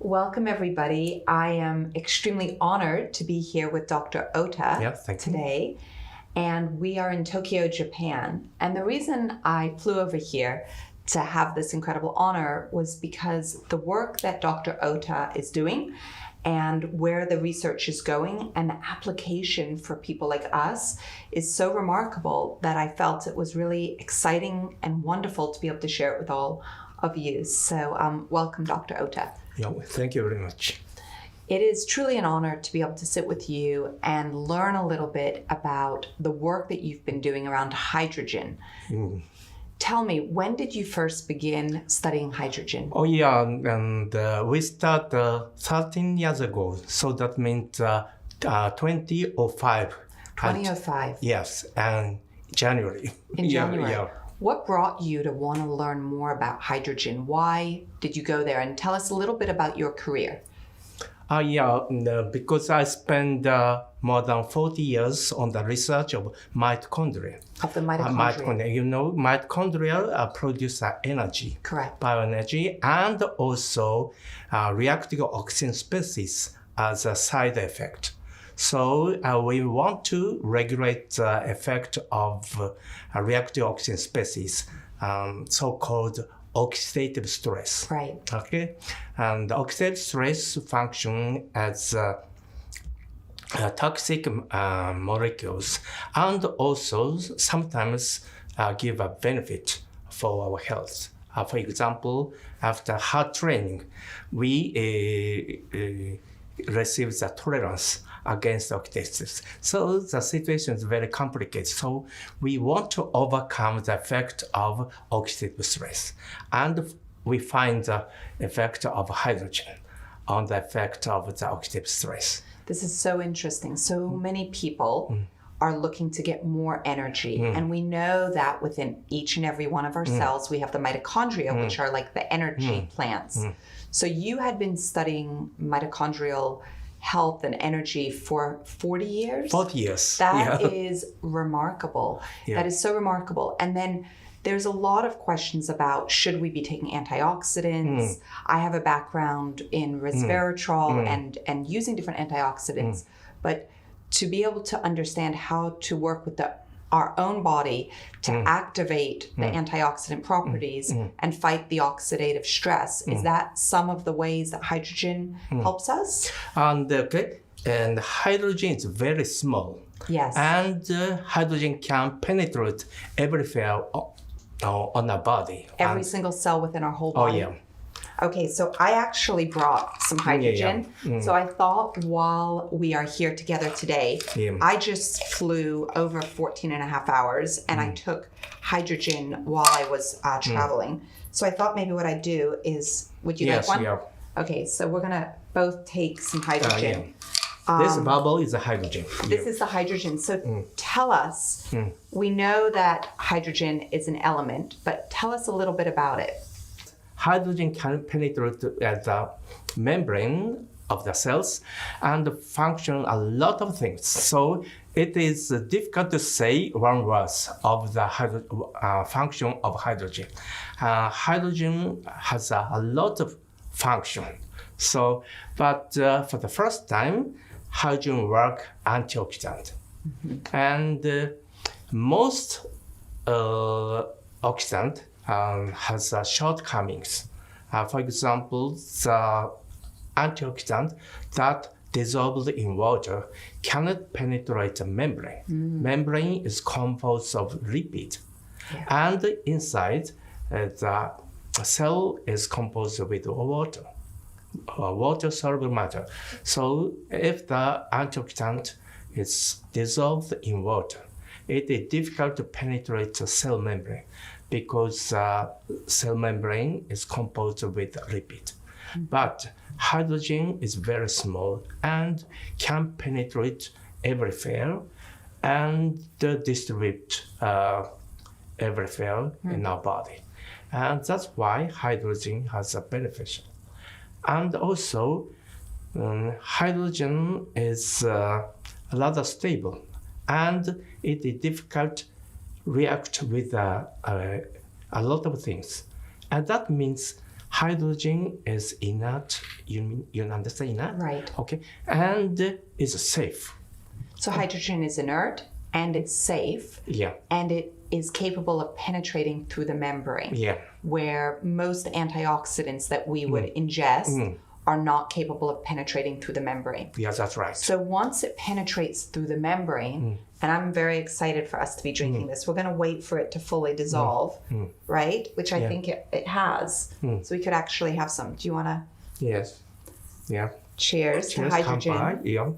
Welcome, everybody. I am extremely honored to be here with Dr. Ohta today. And we are in Tokyo, Japan. And the reason I flew over here to have this incredible honor was because the work that Dr. Ohta is doing and where the research is going and the application for people like us is so remarkable that I felt it was really exciting and wonderful to be able to share it with all of you. So welcome, Dr. Ohta. Yeah, thank you very much. It is truly an honor to be able to sit with you and learn a little bit about the work that you've been doing around hydrogen. Tell me, when did you first begin studying hydrogen? Oh yeah, and we started 13 years ago, so that means 2005. 2005? Yes, and January. In January. Yeah. What brought you to want to learn more about hydrogen? Why did you go there? And tell us a little bit about your career. Because I spent more than 40 years on the research of mitochondria. Of the mitochondria. Mitochondria produce energy. Correct. Bioenergy, and also reactive oxygen species as a side effect. So we want to regulate the effect of reactive oxygen species, so-called oxidative stress. Right. Okay, and oxidative stress function as toxic molecules, and also sometimes give a benefit for our health. For example, after hard training, we receive the tolerance against oxidative. So the situation is very complicated. So we want to overcome the effect of oxidative stress. And we find the effect of hydrogen on the effect of the oxidative stress. This is so interesting. So many people are looking to get more energy. And we know that within each and every one of our cells, we have the mitochondria, which are like the energy plants. So you had been studying mitochondrial health and energy for 40 years? 40 years. That is remarkable. Yeah. That is so remarkable. And then there's a lot of questions about, should we be taking antioxidants? I have a background in resveratrol and using different antioxidants. But to be able to understand how to work with our own body to activate the antioxidant properties and fight the oxidative stress. Is that some of the ways that hydrogen helps us? And hydrogen is very small. Yes. And hydrogen can penetrate everywhere on our body. Every single cell within our whole body. Oh, yeah. Okay, so I actually brought some hydrogen. So I thought while we are here together today, I just flew over 14 and a half hours and I took hydrogen while I was traveling. So I thought maybe what I'd do is, would you like one? Yeah. Okay, so we're gonna both take some hydrogen. This bubble is the hydrogen. This is the hydrogen. So tell us, we know that hydrogen is an element, but tell us a little bit about it. Hydrogen can penetrate the membrane of the cells and function a lot of things. So it is difficult to say one word of the function of hydrogen. Hydrogen has a lot of function. So, but for the first time, hydrogen work antioxidant. And most oxidant has shortcomings. For example, the antioxidant that dissolved in water cannot penetrate the membrane. Membrane is composed of lipid. And inside, the cell is composed with water, water-soluble matter. So if the antioxidant is dissolved in water, it is difficult to penetrate the cell membrane, because cell membrane is composed with lipid. But hydrogen is very small and can penetrate everywhere and distribute everywhere in our body. And that's why hydrogen has a beneficial. And also, hydrogen is rather stable, and it is difficult to react with a lot of things. And that means hydrogen is inert. You understand inert? Right. Okay. And is safe. So hydrogen is inert and it's safe. Yeah. And it is capable of penetrating through the membrane. Yeah. Where most antioxidants that we would ingest are not capable of penetrating through the membrane. Yeah, that's right. So once it penetrates through the membrane, and I'm very excited for us to be drinking this, we're going to wait for it to fully dissolve, right? Which I think it has. So we could actually have some. Do you want to? Yes. Yeah. Cheers to hydrogen. Kanpai. Yeah.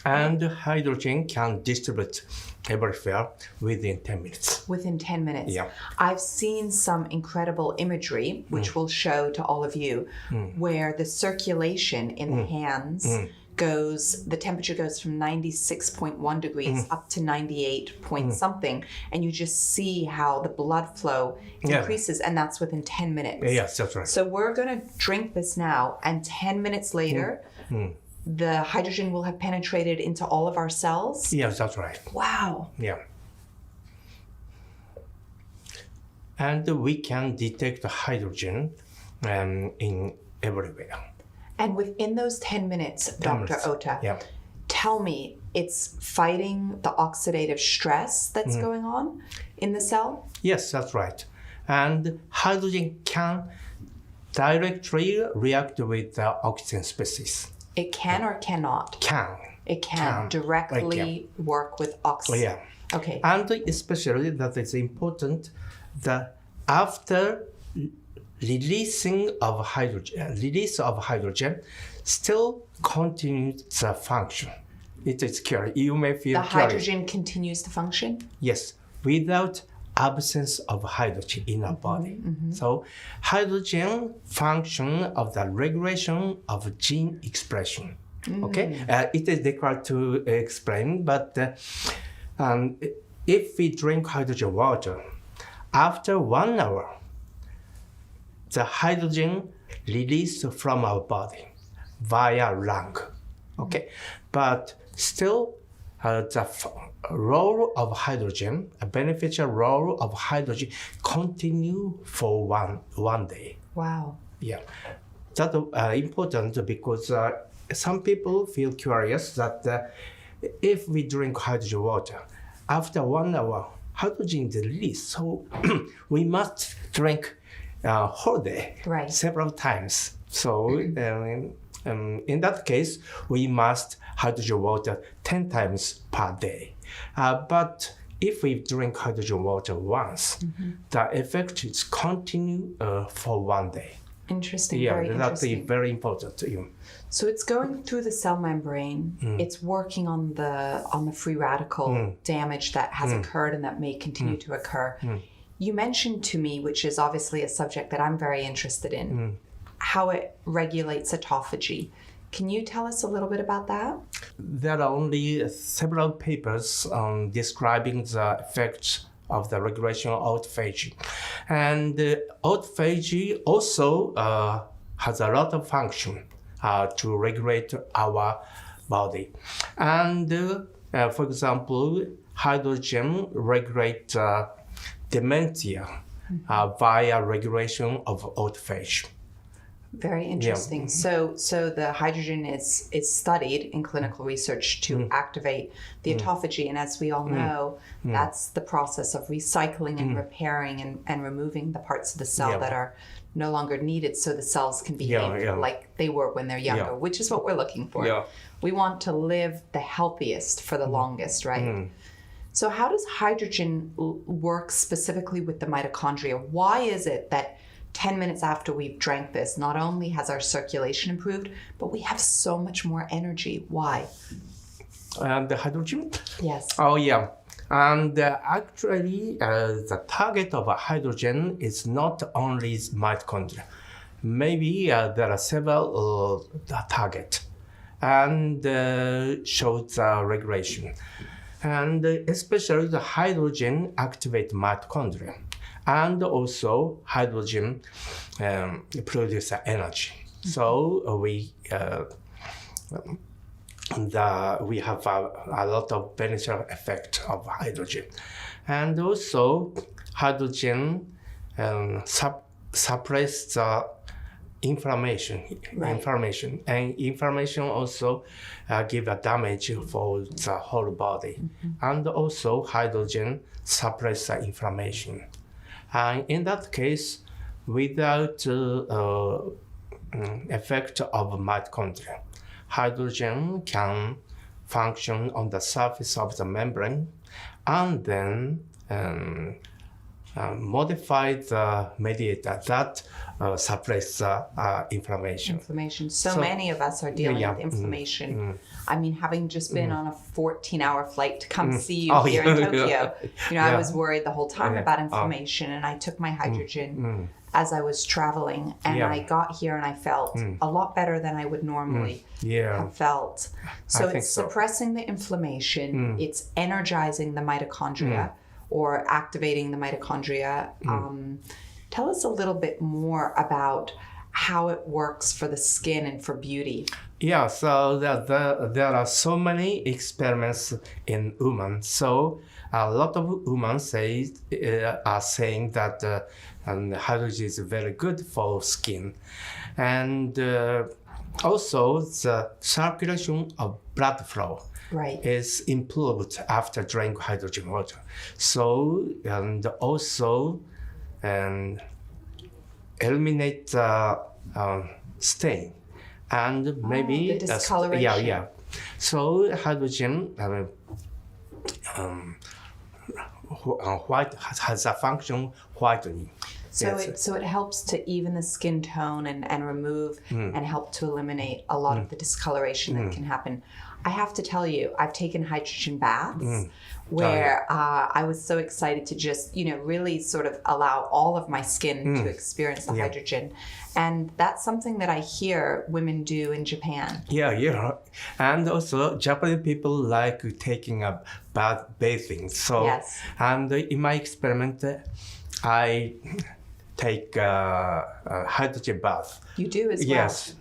And hydrogen can distribute everywhere within 10 minutes. Within 10 minutes. Yeah. I've seen some incredible imagery, which we'll show to all of you, where the circulation in the hands the temperature goes from 96.1 degrees up to 98 point something, and you just see how the blood flow increases, and that's within 10 minutes. Yes, that's right. So we're going to drink this now, and 10 minutes later, the hydrogen will have penetrated into all of our cells? Yes, that's right. Wow. Yeah. And we can detect the hydrogen in everywhere. And within those 10 minutes, Dr. Ohta, tell me, it's fighting the oxidative stress that's going on in the cell? Yes, that's right. And hydrogen can directly react with the oxygen species. It can or cannot? Can. It can directly work with oxygen. Yeah. Okay. And especially that is important that after release of hydrogen still continues the function. It is curious. You may feel the curious. Hydrogen continues to function? Yes, without absence of hydrogen in our body. So hydrogen function of the regulation of gene expression. Okay, it is difficult to explain, but if we drink hydrogen water, after 1 hour, the hydrogen released from our body via lung. Okay, but still the role of hydrogen, a beneficial role of hydrogen, continue for one day. Wow. Yeah, that's important because some people feel curious that if we drink hydrogen water, after 1 hour, hydrogen is released. So we must drink whole day, several times. So in that case, we must hydrogen water 10 times per day. But if we drink hydrogen water once, the effect is continue for 1 day. Interesting. Yeah, very that's interesting. very important. So it's going through the cell membrane. It's working on the free radical damage that has occurred and that may continue to occur. You mentioned to me, which is obviously a subject that I'm very interested in, how it regulates autophagy. Can you tell us a little bit about that? There are only several papers describing the effects of the regulation of autophagy. And autophagy also has a lot of function to regulate our body. And for example, hydrogen regulates dementia via regulation of autophagy. Very interesting. So the hydrogen is studied in clinical research to activate the autophagy, and as we all know, that's the process of recycling and repairing and removing the parts of the cell that are no longer needed, so the cells can behave like they were when they're younger, which is what we're looking for. We want to live the healthiest for the longest, right? So how does hydrogen work specifically with the mitochondria? Why is it that 10 minutes after we've drank this, not only has our circulation improved, but we have so much more energy? Why? The hydrogen? Yes. Oh, yeah. And actually, the target of hydrogen is not only mitochondria. Maybe there are several targets and shows the regulation. And especially the hydrogen activates mitochondria. And also hydrogen produces energy. So we we have a lot of beneficial effect of hydrogen. And also, hydrogen suppress the inflammation, and inflammation also give a damage for the whole body. And also, hydrogen suppress the inflammation. And in that case, without effect of mitochondria, hydrogen can function on the surface of the membrane and then modify the mediator that suppress inflammation. So many of us are dealing with inflammation. I mean, having just been on a 14-hour flight to come see you here in Tokyo, I was worried the whole time about inflammation, and I took my hydrogen as I was traveling, and I got here and I felt a lot better than I would normally have felt. So it's suppressing the inflammation, it's energizing the mitochondria, or activating the mitochondria. Tell us a little bit more about how it works for the skin and for beauty. Yeah, so there are so many experiments in women. So a lot of women are saying that hydrogen is very good for skin. And also the circulation of blood flow is improved after drinking hydrogen water. So, and also eliminate the stain and maybe the discoloration. So hydrogen white has a function whitening. So it helps to even the skin tone and remove and help to eliminate a lot of the discoloration that can happen. I have to tell you, I've taken hydrogen baths where I was so excited to just, really sort of allow all of my skin to experience the hydrogen. And that's something that I hear women do in Japan. Yeah. And also Japanese people like taking a bathing. So, and in my experiment, I take a hydrogen bath. You do as well? Yes,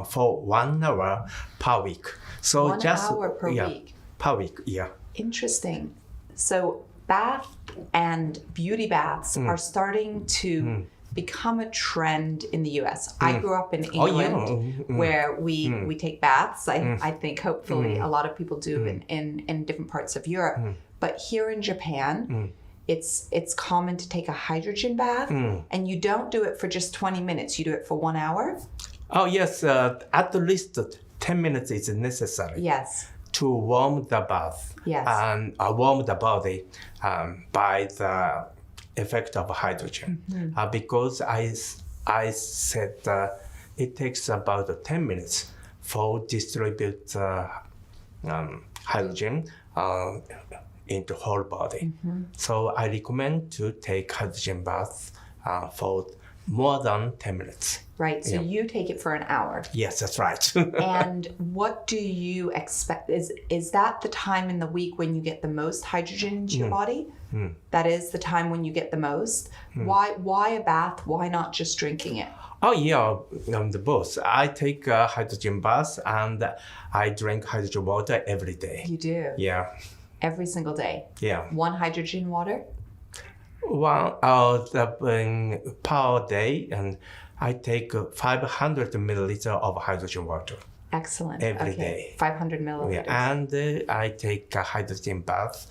for 1 hour per week. So 1 hour per week? Per week, yeah. Interesting. So bath and beauty baths are starting to become a trend in the US. I grew up in England where we take baths. I think hopefully a lot of people do in different parts of Europe. But here in Japan, it's common to take a hydrogen bath, and you don't do it for just 20 minutes. You do it for 1 hour. Oh, yes. At least 10 minutes is necessary. Yes. To warm the bath. Yes. And warm the body by the effect of hydrogen. Because I said it takes about 10 minutes for distribute hydrogen into whole body. So I recommend to take hydrogen bath for more than 10 minutes. Right, so you take it for an hour. Yes, that's right. And what do you expect? Is that the time in the week when you get the most hydrogen into your body? That is the time when you get the most? Why a bath? Why not just drinking it? Oh, yeah, the both. I take a hydrogen bath and I drink hydrogen water every day. You do? Yeah. Every single day? Yeah. 1 hydrogen water? 1 per day, and I take 500 milliliters of hydrogen water. Excellent. Every day. 500 milliliters. Yeah, and I take a hydrogen bath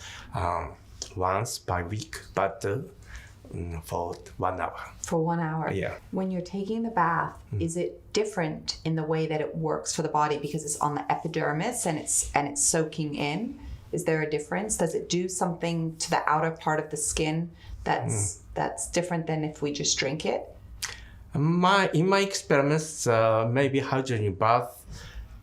once per week, but for 1 hour. For 1 hour. Yeah. When you're taking the bath, is it different in the way that it works for the body because it's on the epidermis and it's soaking in? Is there a difference? Does it do something to the outer part of the skin that's different than if we just drink it? In my experiments, maybe hydrogen bath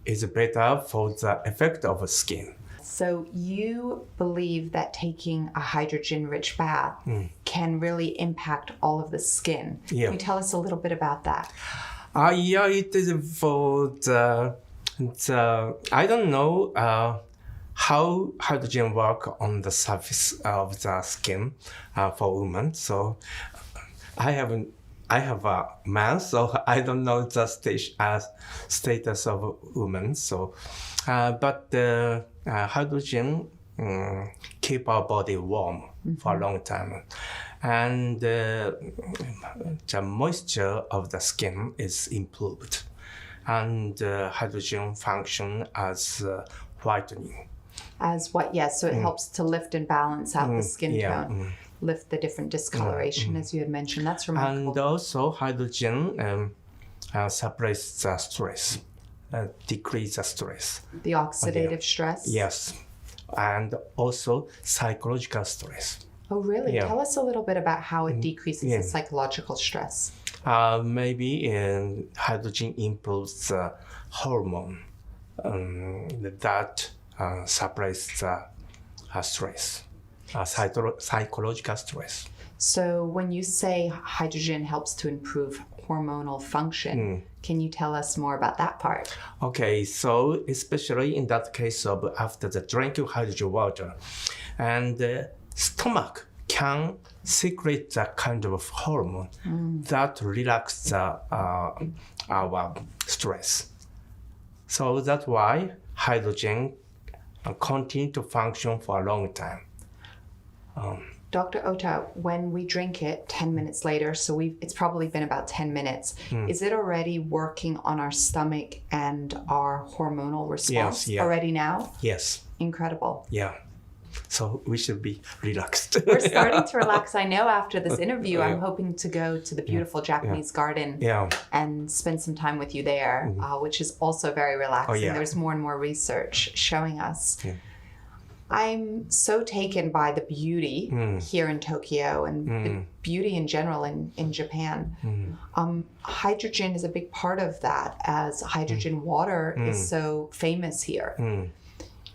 is better for the effect of skin. So you believe that taking a hydrogen-rich bath can really impact all of the skin. Yeah. Can you tell us a little bit about that? Yeah, it is for the I don't know how hydrogen work on the surface of the skin for women. So I have a man, so I don't know the status of women. So But the hydrogen keep our body warm for a long time. And the moisture of the skin is improved. And hydrogen function as whitening. As what? Yes, so it helps to lift and balance out the skin tone, lift the different discoloration, as you had mentioned. That's remarkable. And also hydrogen suppresses the stress, decrease the stress. The oxidative stress? Yes, and also psychological stress. Oh, really? Yeah. Tell us a little bit about how it decreases the psychological stress. Maybe hydrogen improves the hormone that suppresses stress, psychological stress. So when you say hydrogen helps to improve hormonal function, can you tell us more about that part? Okay, so especially in that case of after the drinking hydrogen water, and the stomach can secrete that kind of hormone that relaxes our stress. So that's why hydrogen continue to function for a long time. Dr. Ohta, when we drink it 10 minutes later, so it's probably been about 10 minutes, is it already working on our stomach and our hormonal response already now? Yes. Incredible. Yeah. So we should be relaxed. We're starting to relax. I know after this interview, I'm hoping to go to the beautiful Japanese garden and spend some time with you there, which is also very relaxing. There's more and more research showing us. I'm so taken by the beauty here in Tokyo and the beauty in general in Japan. Hydrogen is a big part of that, as hydrogen water is so famous here.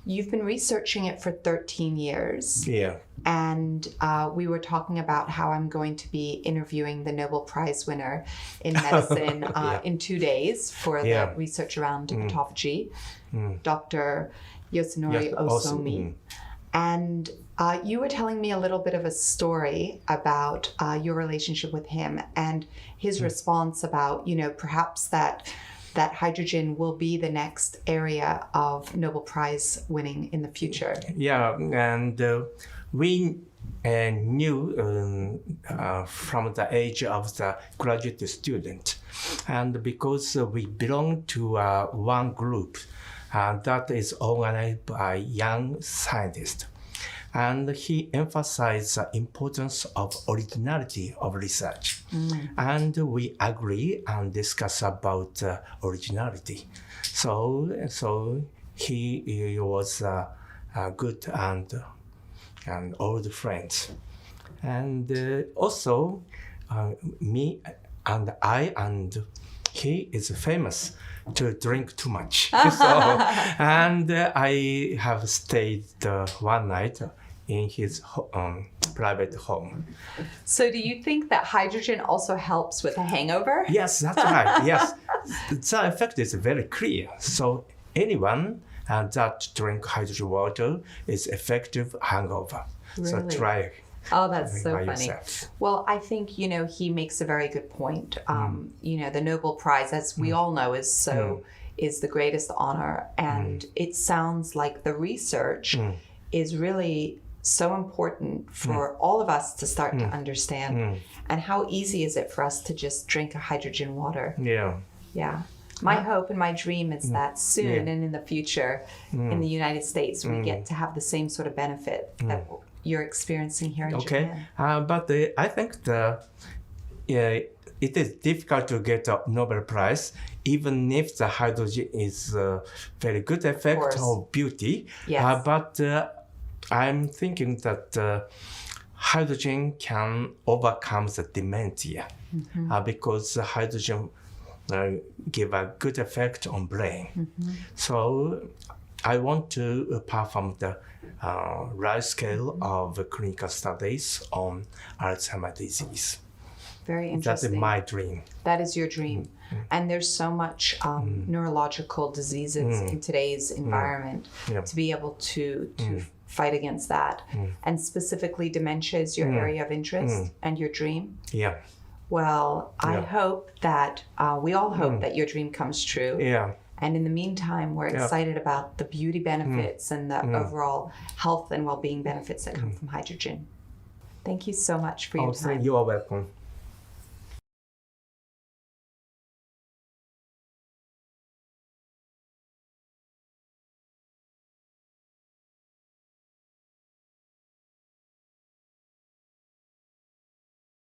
You've been researching it for 13 years. Yeah. And we were talking about how I'm going to be interviewing the Nobel Prize winner in medicine in 2 days for the research around autophagy, Dr. Yosunori Osomi. And you were telling me a little bit of a story about your relationship with him and his response about, perhaps that hydrogen will be the next area of Nobel Prize winning in the future. Yeah, and we knew from the age of the graduate student, and because we belong to one group that is organized by young scientists. And he emphasized the importance of originality of research. And we agree and discuss about originality. So he was a good and old friend. And also me and I and he is famous to drink too much. And I have stayed one night in his private home. So do you think that hydrogen also helps with a hangover? Yes, that's right. Yes, the effect is very clear. So anyone that drink hydrogen water is effective hangover. Really? So try. Oh, that's so funny. Yourself. Well, I think, he makes a very good point. The Nobel Prize, as we all know, is the greatest honor. And it sounds like the research is really so important for all of us to start to understand. And how easy is it for us to just drink a hydrogen water? Yeah. Yeah. My hope and my dream is that soon and in the future in the United States, we get to have the same sort of benefit that you're experiencing here in Japan. But I think it is difficult to get a Nobel Prize, even if the hydrogen is a very good effect of beauty. Yes. But I'm thinking that hydrogen can overcome the dementia because hydrogen give a good effect on brain. So I want to perform the large scale of clinical studies on Alzheimer's disease. Very interesting. That's my dream. That is your dream. And there's so much neurological diseases in today's environment to be able to fight against that. And specifically dementia is your area of interest and your dream. Yeah. Well, I hope that we all hope that your dream comes true. Yeah. And in the meantime, we're excited about the beauty benefits and the overall health and well-being benefits that come from hydrogen. Thank you so much for your time. You are welcome.